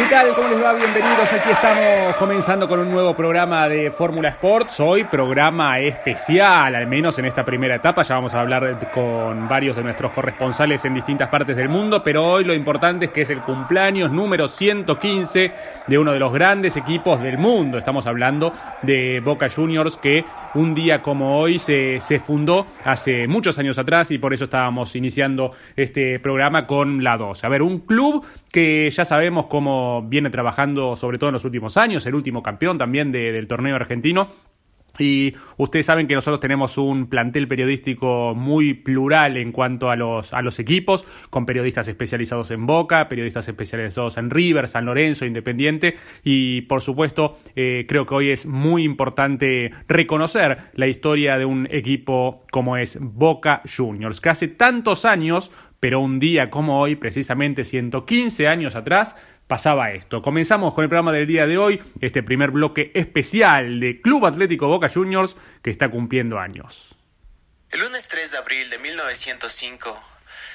¿Qué tal? ¿Cómo les va? Bienvenidos. Aquí estamos comenzando con un nuevo programa de Fórmula Sports. Hoy programa especial, al menos en esta primera etapa. Ya vamos a hablar con varios de nuestros corresponsales en distintas partes del mundo, pero hoy lo importante es que es el cumpleaños número 115 de uno de los grandes equipos del mundo. Estamos hablando de Boca Juniors, que un día como hoy se fundó hace muchos años atrás, y por eso estábamos iniciando este programa con la 12. A ver, un club que ya sabemos cómo viene trabajando, sobre todo en los últimos años, el último campeón también del torneo argentino. Y ustedes saben que nosotros tenemos un plantel periodístico muy plural en cuanto a los equipos, con periodistas especializados en Boca, periodistas especializados en River, San Lorenzo, Independiente, y por supuesto creo que hoy es muy importante reconocer la historia de un equipo como es Boca Juniors, que hace tantos años, pero un día como hoy, precisamente 115 años atrás, pasaba esto. Comenzamos con el programa del día de hoy, este primer bloque especial de Club Atlético Boca Juniors, que está cumpliendo años. El lunes 3 de abril de 1905,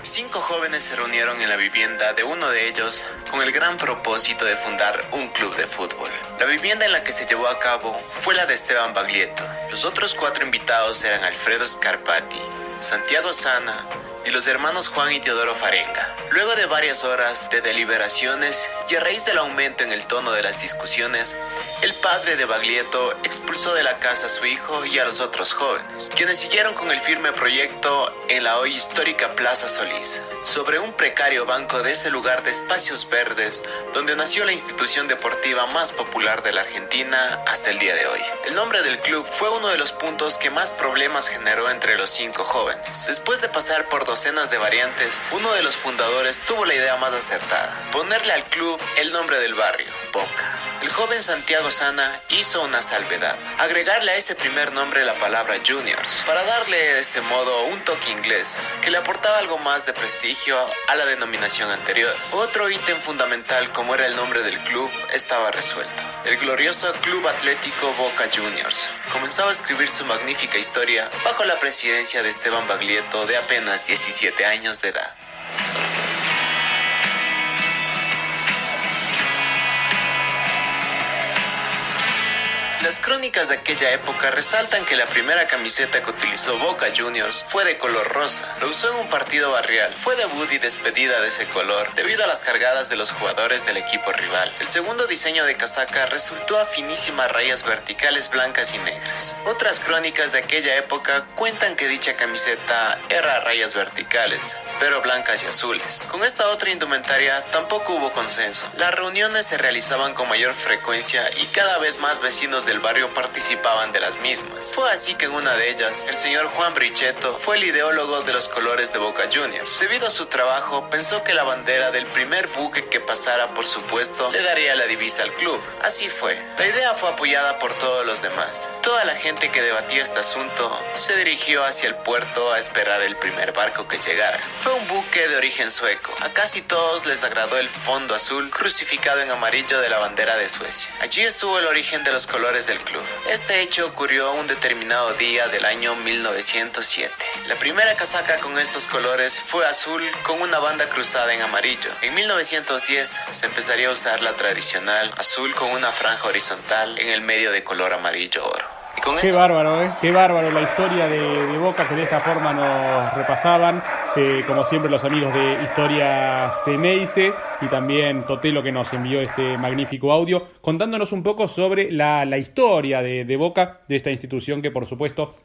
5 jóvenes se reunieron en la vivienda de uno de ellos con el gran propósito de fundar un club de fútbol. La vivienda en la que se llevó a cabo fue la de Esteban Baglietto. Los otros 4 invitados eran Alfredo Scarpati, Santiago Sana y los hermanos Juan y Teodoro Farenga. Luego de varias horas de deliberaciones y a raíz del aumento en el tono de las discusiones, el padre de Baglietto expulsó de la casa a su hijo y a los otros jóvenes, quienes siguieron con el firme proyecto en la hoy histórica Plaza Solís, sobre un precario banco de ese lugar de espacios verdes donde nació la institución deportiva más popular de la Argentina hasta el día de hoy. El nombre del club fue uno de los puntos que más problemas generó entre los 5 jóvenes. Después de pasar por docenas de variantes, uno de los fundadores tuvo la idea más acertada: ponerle al club el nombre del barrio, Boca. El joven Santiago Sana hizo una salvedad: agregarle a ese primer nombre la palabra Juniors, para darle de ese modo un toque inglés que le aportaba algo más de prestigio a la denominación anterior. Otro ítem fundamental, como era el nombre del club, estaba resuelto. El glorioso Club Atlético Boca Juniors comenzaba a escribir su magnífica historia bajo la presidencia de Esteban Baglietto, de apenas 17 años de edad. Las crónicas de aquella época resaltan que la primera camiseta que utilizó Boca Juniors fue de color rosa. Lo usó en un partido barrial. Fue debut y despedida de ese color debido a las cargadas de los jugadores del equipo rival. El segundo diseño de casaca resultó a finísimas rayas verticales blancas y negras. Otras crónicas de aquella época cuentan que dicha camiseta era a rayas verticales, pero blancas y azules. Con esta otra indumentaria tampoco hubo consenso. Las reuniones se realizaban con mayor frecuencia y cada vez más vecinos del barrio participaban de las mismas. Fue así que en una de ellas, el señor Juan Brichetto fue el ideólogo de los colores de Boca Juniors. Debido a su trabajo, pensó que la bandera del primer buque que pasara por su puesto le daría la divisa al club. Así fue. La idea fue apoyada por todos los demás. Toda la gente que debatía este asunto se dirigió hacia el puerto a esperar el primer barco que llegara. Fue un buque de origen sueco. A casi todos les agradó el fondo azul crucificado en amarillo de la bandera de Suecia. Allí estuvo el origen de los colores del club. Este hecho ocurrió un determinado día del año 1907. La primera casaca con estos colores fue azul con una banda cruzada en amarillo. En 1910 se empezaría a usar la tradicional azul con una franja horizontal en el medio de color amarillo oro. Qué bárbaro, qué bárbaro la historia de Boca, que de esta forma nos repasaban, como siempre los amigos de Historia Ceneice y también Totelo, que nos envió este magnífico audio contándonos un poco sobre la historia de Boca, de esta institución que por supuesto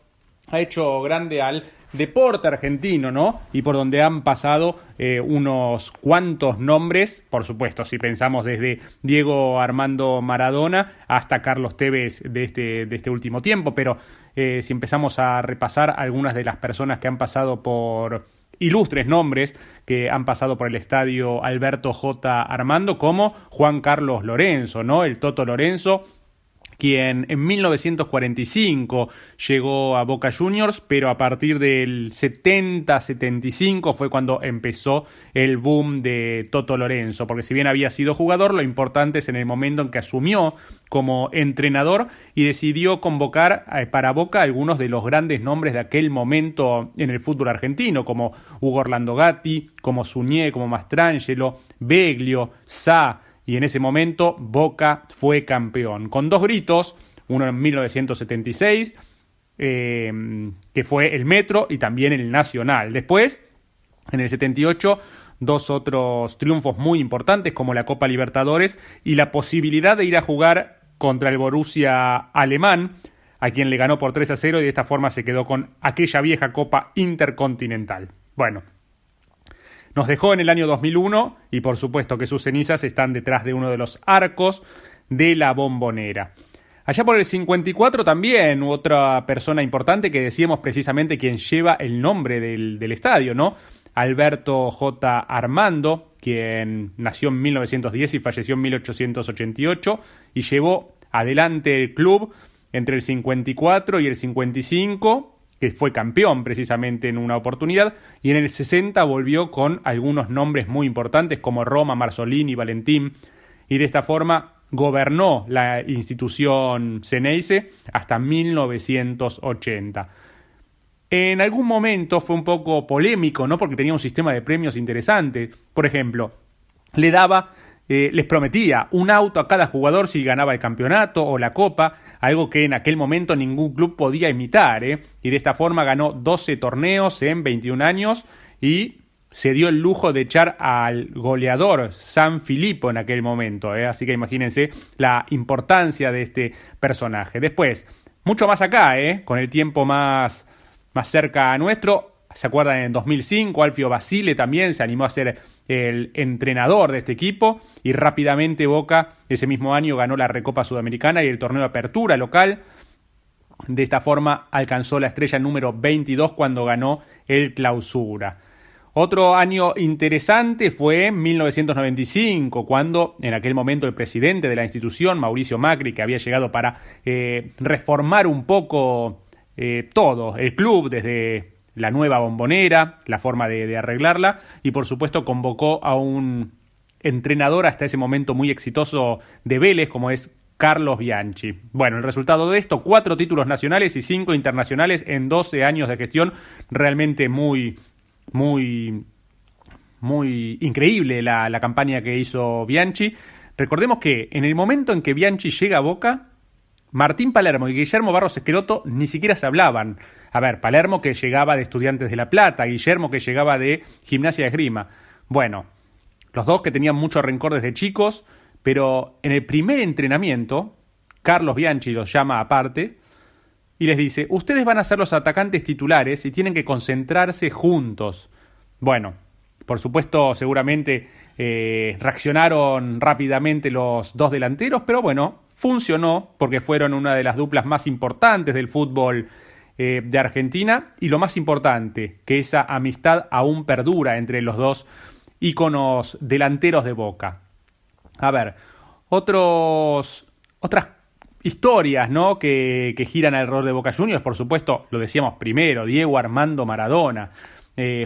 ha hecho grande al deporte argentino, ¿no? Y por donde han pasado unos cuantos nombres, por supuesto, si pensamos desde Diego Armando Maradona hasta Carlos Tevez de este último tiempo, pero si empezamos a repasar algunas de las personas que han pasado por ilustres nombres que han pasado por el estadio Alberto J. Armando, como Juan Carlos Lorenzo, ¿no? El Toto Lorenzo, quien en 1945 llegó a Boca Juniors, pero a partir del 70-75 fue cuando empezó el boom de Toto Lorenzo, porque si bien había sido jugador, lo importante es en el momento en que asumió como entrenador y decidió convocar para Boca algunos de los grandes nombres de aquel momento en el fútbol argentino, como Hugo Orlando Gatti, como Suñé, como Mastrangelo, Beglio, Sá y en ese momento Boca fue campeón, con 2 gritos, uno en 1976, que fue el Metro, y también el Nacional. Después, en el 78, 2 otros triunfos muy importantes, como la Copa Libertadores y la posibilidad de ir a jugar contra el Borussia alemán, a quien le ganó por 3-0, y de esta forma se quedó con aquella vieja Copa Intercontinental. Bueno, nos dejó en el año 2001 y por supuesto que sus cenizas están detrás de uno de los arcos de la Bombonera. Allá por el 54 también otra persona importante que decíamos precisamente quien lleva el nombre del estadio, ¿no? Alberto J. Armando, quien nació en 1910 y falleció en 1888 y llevó adelante el club entre el 54 y el 55, que fue campeón precisamente en una oportunidad, y en el 60 volvió con algunos nombres muy importantes como Roma, Marzolini, Valentín, y de esta forma gobernó la institución Xeneize hasta 1980. En algún momento fue un poco polémico, ¿no? Porque tenía un sistema de premios interesante. Por ejemplo, les prometía un auto a cada jugador si ganaba el campeonato o la copa, algo que en aquel momento ningún club podía imitar, y de esta forma ganó 12 torneos en 21 años y se dio el lujo de echar al goleador San Filippo en aquel momento, así que imagínense la importancia de este personaje. Después, mucho más acá, con el tiempo más cerca a nuestro. ¿Se acuerdan? En 2005, Alfio Basile también se animó a ser el entrenador de este equipo y rápidamente Boca ese mismo año ganó la Recopa Sudamericana y el torneo de apertura local. De esta forma alcanzó la estrella número 22 cuando ganó el Clausura. Otro año interesante fue en 1995, cuando en aquel momento el presidente de la institución, Mauricio Macri, que había llegado para reformar un poco todo, el club desde la nueva Bombonera, la forma de arreglarla, y por supuesto convocó a un entrenador hasta ese momento muy exitoso de Vélez, como es Carlos Bianchi. Bueno, el resultado de esto, 4 títulos nacionales y 5 internacionales en 12 años de gestión, realmente muy increíble la campaña que hizo Bianchi. Recordemos que en el momento en que Bianchi llega a Boca, Martín Palermo y Guillermo Barros Esqueloto ni siquiera se hablaban. A ver, Palermo que llegaba de Estudiantes de La Plata, Guillermo que llegaba de Gimnasia de Esgrima. Bueno, los dos que tenían mucho rencor desde chicos, pero en el primer entrenamiento, Carlos Bianchi los llama aparte y les dice: ustedes van a ser los atacantes titulares y tienen que concentrarse juntos. Bueno, por supuesto, seguramente reaccionaron rápidamente los dos delanteros, pero bueno, funcionó porque fueron una de las duplas más importantes del fútbol de Argentina, y lo más importante, que esa amistad aún perdura entre los dos íconos delanteros de Boca. A ver, otras historias, ¿no? que giran alrededor de Boca Juniors, por supuesto, lo decíamos primero, Diego Armando Maradona,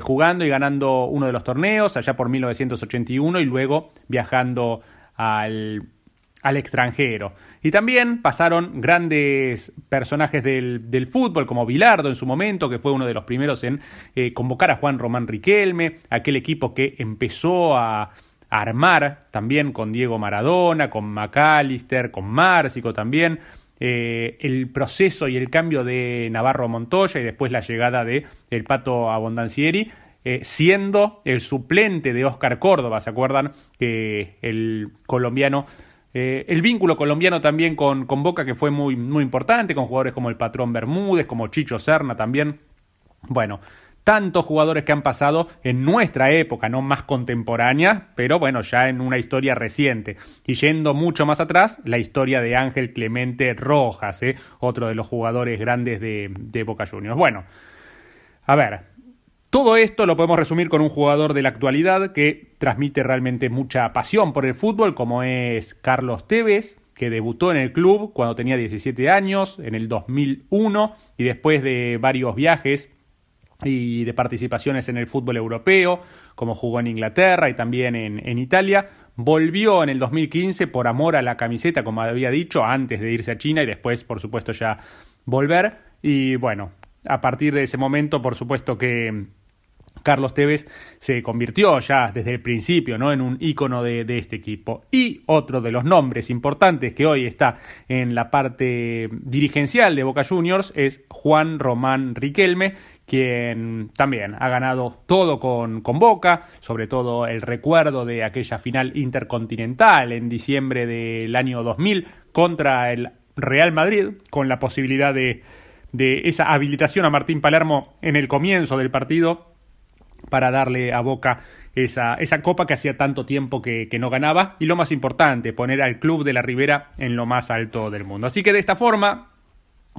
jugando y ganando uno de los torneos allá por 1981 y luego viajando al extranjero. Y también pasaron grandes personajes del fútbol, como Bilardo en su momento, que fue uno de los primeros en convocar a Juan Román Riquelme, aquel equipo que empezó a armar también con Diego Maradona, con McAllister, con Márcico también, el proceso y el cambio de Navarro a Montoya y después la llegada de el Pato Abondancieri, siendo el suplente de Oscar Córdoba. ¿Se acuerdan? Que el colombiano, el vínculo colombiano también con Boca, que fue muy importante, con jugadores como el Patrón Bermúdez, como Chicho Serna también. Bueno, tantos jugadores que han pasado en nuestra época, no más contemporánea, pero bueno, ya en una historia reciente. Y yendo mucho más atrás, la historia de Ángel Clemente Rojas, otro de los jugadores grandes de Boca Juniors. Bueno, a ver, todo esto lo podemos resumir con un jugador de la actualidad que transmite realmente mucha pasión por el fútbol, como es Carlos Tevez, que debutó en el club cuando tenía 17 años, en el 2001, y después de varios viajes y de participaciones en el fútbol europeo, como jugó en Inglaterra y también en Italia, volvió en el 2015 por amor a la camiseta, como había dicho, antes de irse a China y después, por supuesto, ya volver. Y bueno, a partir de ese momento, por supuesto que Carlos Tevez se convirtió ya desde el principio, ¿no?, en un ícono de este equipo. Y otro de los nombres importantes que hoy está en la parte dirigencial de Boca Juniors es Juan Román Riquelme, quien también ha ganado todo con Boca, sobre todo el recuerdo de aquella final intercontinental en diciembre del año 2000 contra el Real Madrid, con la posibilidad de esa habilitación a Martín Palermo en el comienzo del partido para darle a Boca esa copa que hacía tanto tiempo que no ganaba, y lo más importante, poner al club de la Ribera en lo más alto del mundo. Así que de esta forma,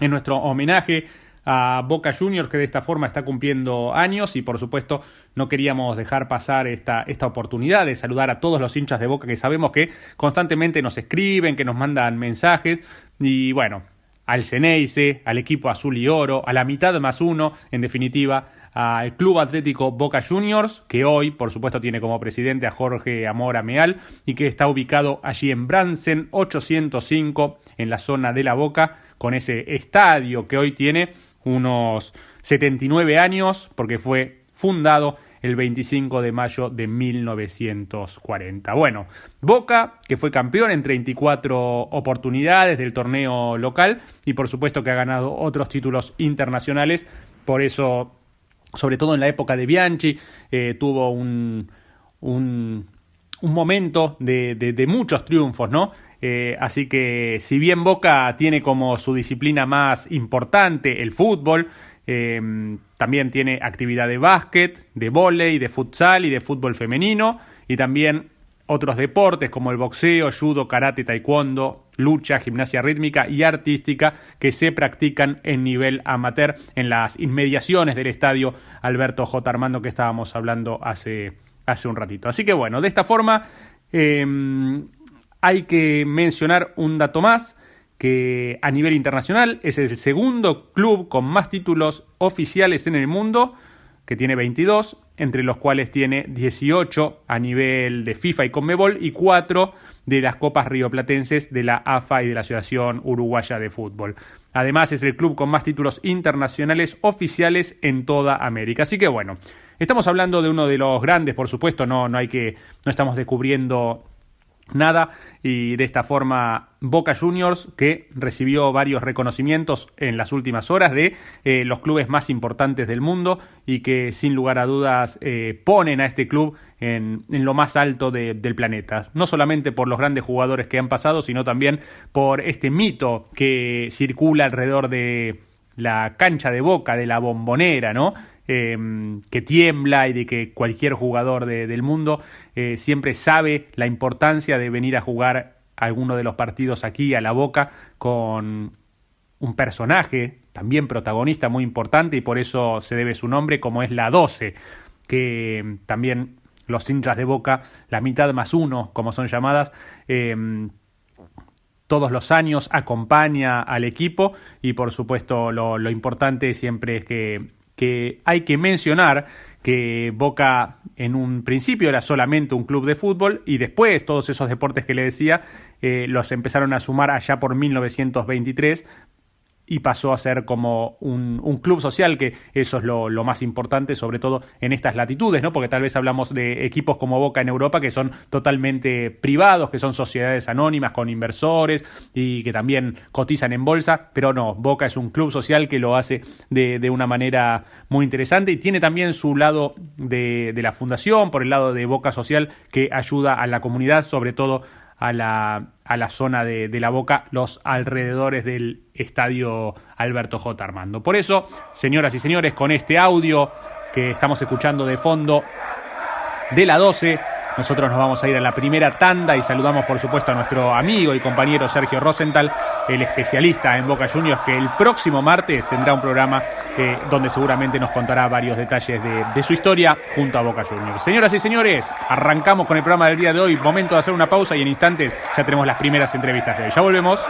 en nuestro homenaje a Boca Juniors, que de esta forma está cumpliendo años, y por supuesto no queríamos dejar pasar esta oportunidad de saludar a todos los hinchas de Boca que sabemos que constantemente nos escriben, que nos mandan mensajes, y bueno, al Ceneice, al equipo azul y oro, a la mitad más uno, en definitiva, al Club Atlético Boca Juniors, que hoy, por supuesto, tiene como presidente a Jorge Amor Ameal y que está ubicado allí en Bransen 805, en la zona de La Boca, con ese estadio que hoy tiene unos 79 años, porque fue fundado el 25 de mayo de 1940. Bueno, Boca, que fue campeón en 34 oportunidades del torneo local y por supuesto que ha ganado otros títulos internacionales, por eso, sobre todo en la época de Bianchi, tuvo un momento de muchos triunfos, ¿no? Así que si bien Boca tiene como su disciplina más importante el fútbol, también tiene actividad de básquet, de vóley, de futsal y de fútbol femenino, y también otros deportes como el boxeo, judo, karate, taekwondo, lucha, gimnasia rítmica y artística que se practican en nivel amateur en las inmediaciones del estadio Alberto J. Armando que estábamos hablando hace un ratito. Así que bueno, de esta forma hay que mencionar un dato más, que a nivel internacional es el segundo club con más títulos oficiales en el mundo, que tiene 22, entre los cuales tiene 18 a nivel de FIFA y Conmebol y 4 de las copas rioplatenses de la AFA y de la Asociación Uruguaya de Fútbol. Además es el club con más títulos internacionales oficiales en toda América. Así que bueno, estamos hablando de uno de los grandes, por supuesto, no estamos descubriendo nada, y de esta forma Boca Juniors, que recibió varios reconocimientos en las últimas horas de los clubes más importantes del mundo y que sin lugar a dudas ponen a este club en lo más alto del planeta, no solamente por los grandes jugadores que han pasado, sino también por este mito que circula alrededor de la cancha de Boca, de la Bombonera, ¿no? Que tiembla y de que cualquier jugador del mundo siempre sabe la importancia de venir a jugar alguno de los partidos aquí a la Boca con un personaje también protagonista muy importante, y por eso se debe su nombre, como es la 12, que también los hinchas de Boca, la mitad más uno, como son llamadas, todos los años acompaña al equipo, y por supuesto lo importante siempre es que hay que mencionar que Boca en un principio era solamente un club de fútbol, y después todos esos deportes que le decía los empezaron a sumar allá por 1923, y pasó a ser como un club social, que eso es lo más importante, sobre todo en estas latitudes, ¿no? Porque tal vez hablamos de equipos como Boca en Europa que son totalmente privados, que son sociedades anónimas con inversores y que también cotizan en bolsa, pero no, Boca es un club social que lo hace de una manera muy interesante, y tiene también su lado de la fundación, por el lado de Boca Social, que ayuda a la comunidad, sobre todo a la zona de La Boca, los alrededores del estadio Alberto J. Armando. Por eso, señoras y señores, con este audio que estamos escuchando de fondo de la 12, nosotros nos vamos a ir a la primera tanda y saludamos por supuesto a nuestro amigo y compañero Sergio Rosenthal, el especialista en Boca Juniors, que el próximo martes tendrá un programa donde seguramente nos contará varios detalles de su historia junto a Boca Juniors. Señoras y señores, arrancamos con el programa del día de hoy. Momento de hacer una pausa y en instantes ya tenemos las primeras entrevistas de hoy. Ya volvemos.